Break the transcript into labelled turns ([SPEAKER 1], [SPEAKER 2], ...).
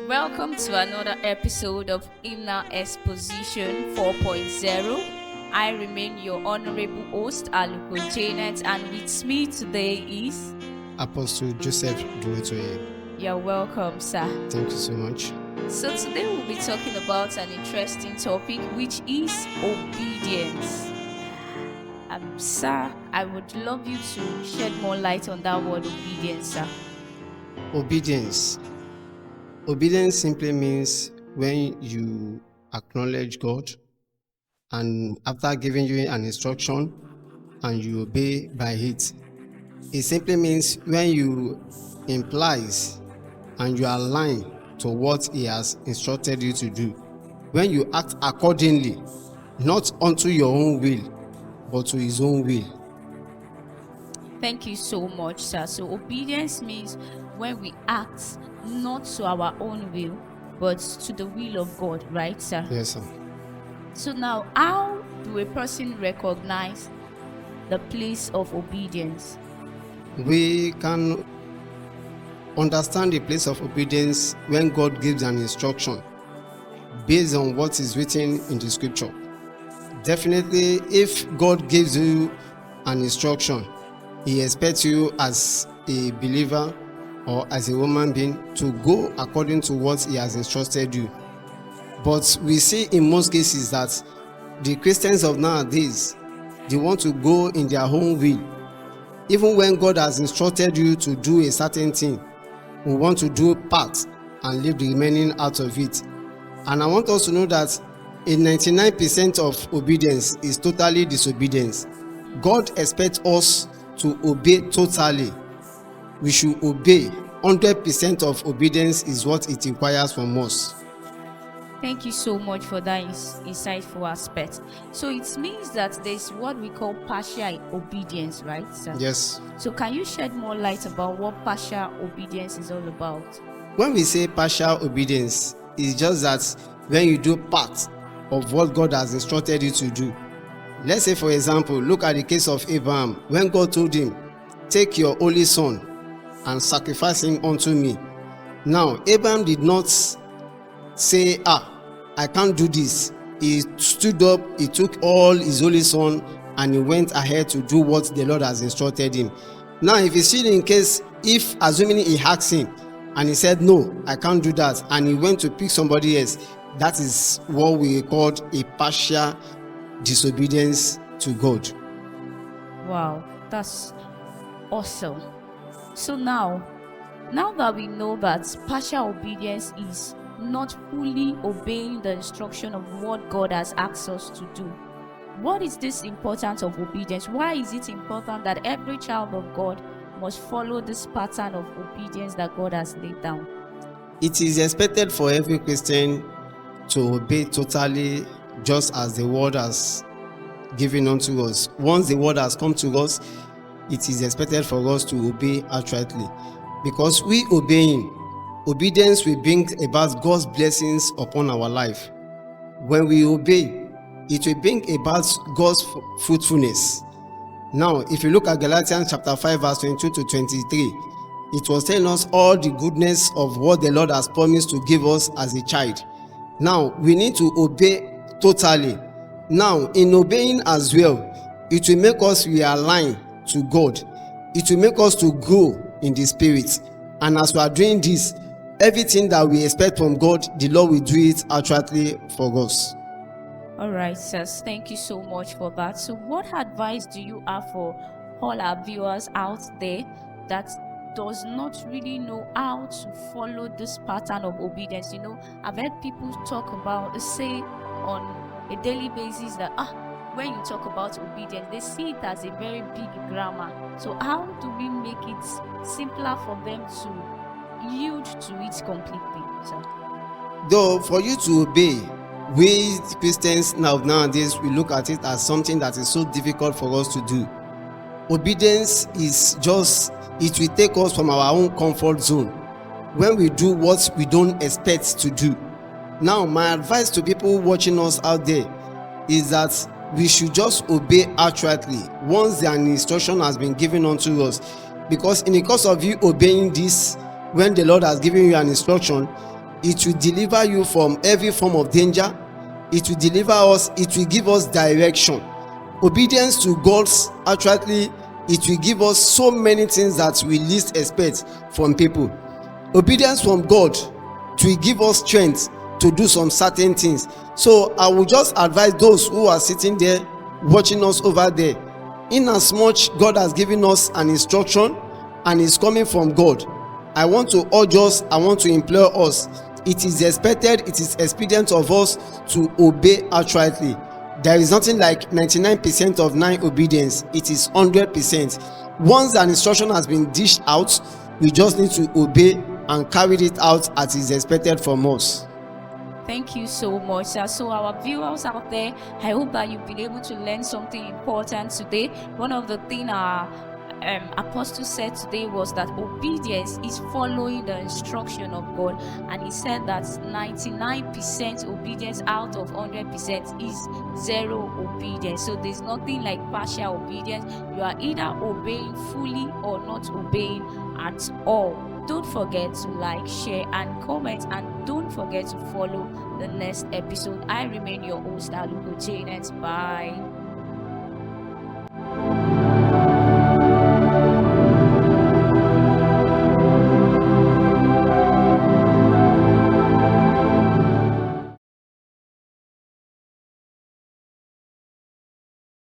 [SPEAKER 1] Welcome to another episode of Hymnal Exposition 4.0. I remain your honorable host, Aluko, and with me today is
[SPEAKER 2] Apostle Joseph Durotoye.
[SPEAKER 1] You're welcome, sir.
[SPEAKER 2] Thank you so much.
[SPEAKER 1] So today we'll be talking about an interesting topic, which is obedience. Sir, I would love you to shed more light on that word obedience, sir.
[SPEAKER 2] Obedience. Obedience simply means when you acknowledge God and after giving you an instruction and you obey by it. It simply means when you implies and you align to what He has instructed you to do. When you act accordingly, not unto your own will, but to His own will.
[SPEAKER 1] Thank you so much, sir. So obedience means when we act not to our own will, but to the will of God, right, sir?
[SPEAKER 2] Yes, sir.
[SPEAKER 1] So now, how do a person recognize the place of obedience?
[SPEAKER 2] We can understand the place of obedience when God gives an instruction based on what is written in the scripture. Definitely, if God gives you an instruction, He expects you as a believer or as a human being to go according to what He has instructed you. But we see in most cases that the Christians of nowadays, they want to go in their own will. Even when God has instructed you to do a certain thing, we want to do part and leave the remaining out of it. And I want us to know that a 99% of obedience is totally disobedience. God expects us to obey totally. We should obey. 100% of obedience is what it requires from us.
[SPEAKER 1] Thank you so much for that insightful aspect. So it means that there's what we call partial obedience, right, sir?
[SPEAKER 2] Yes.
[SPEAKER 1] So can you shed more light about what partial obedience is all about?
[SPEAKER 2] When we say partial obedience, it's just that when you do part of what God has instructed you to do. Let's say, for example, look at the case of Abraham. When God told him, take your only son and sacrifice him unto me. Now, Abraham did not say, I can't do this. He stood up, he took all his only son, and he went ahead to do what the Lord has instructed him. Now, if you see in case, if assuming he asked him, and he said, no, I can't do that, and he went to pick somebody else, that is what we call a partial disobedience to God.
[SPEAKER 1] Wow, that's awesome. So now that we know that partial obedience is not fully obeying the instruction of what God has asked us to do, what is this importance of obedience? Why is it important that every child of God must follow this pattern of obedience that God has laid down?
[SPEAKER 2] It is expected for every Christian to obey totally, just as the word has given unto us. Once the word has come to us, it is expected for us to obey outrightly, because we obeying, obedience will bring about God's blessings upon our life. When we obey, it will bring about God's fruitfulness. Now, if you look at Galatians chapter 5 verse 22 to 23, it was telling us all the goodness of what the Lord has promised to give us as a child. Now, we need to obey totally. Now, in obeying as well, it will make us realign to God. It will make us to grow in the spirit. And as we are doing this, everything that we expect from God, the Lord will do it outrightly for us.
[SPEAKER 1] All right, sirs. Thank you so much for that. So what advice do you have for all our viewers out there that does not really know how to follow this pattern of obedience. I've heard people talk about, say on a daily basis, that when you talk about obedience, they see it as a very big grammar. So how do we make it simpler for them to yield to it completely? So,
[SPEAKER 2] though for you to obey, we Christians nowadays we look at it as something that is so difficult for us to do. Obedience is just, it will take us from our own comfort zone when we do what we don't expect to do. Now, my advice to people watching us out there is that we should just obey outrightly once an instruction has been given unto us, because in the course of you obeying this, when the Lord has given you an instruction, it will deliver you from every form of danger. It will deliver us, it will give us direction. Obedience to God's outrightly, it will give us so many things that we least expect from people. Obedience from God will give us strength to do some certain things. So I will just advise those who are sitting there watching us over there, in as much God has given us an instruction and is coming from God, I want to urge us, I want to implore us, it is expected, it is expedient of us to obey outrightly. There is nothing like 99% of 9 obedience. It is 100%. Once an instruction has been dished out, we just need to obey and carry it out as is expected from us.
[SPEAKER 1] Thank you so much, sir. So our viewers out there, I hope that you've been able to learn something important today. One of the things our apostle said today was that obedience is following the instruction of God, and he said that 99% obedience out of 100% is zero obedience. So there's nothing like partial obedience. You are either obeying fully or not obeying at all. Don't forget to like, share and comment, and don't forget to follow the next episode. I remain your host, Aluko. C&S. Bye.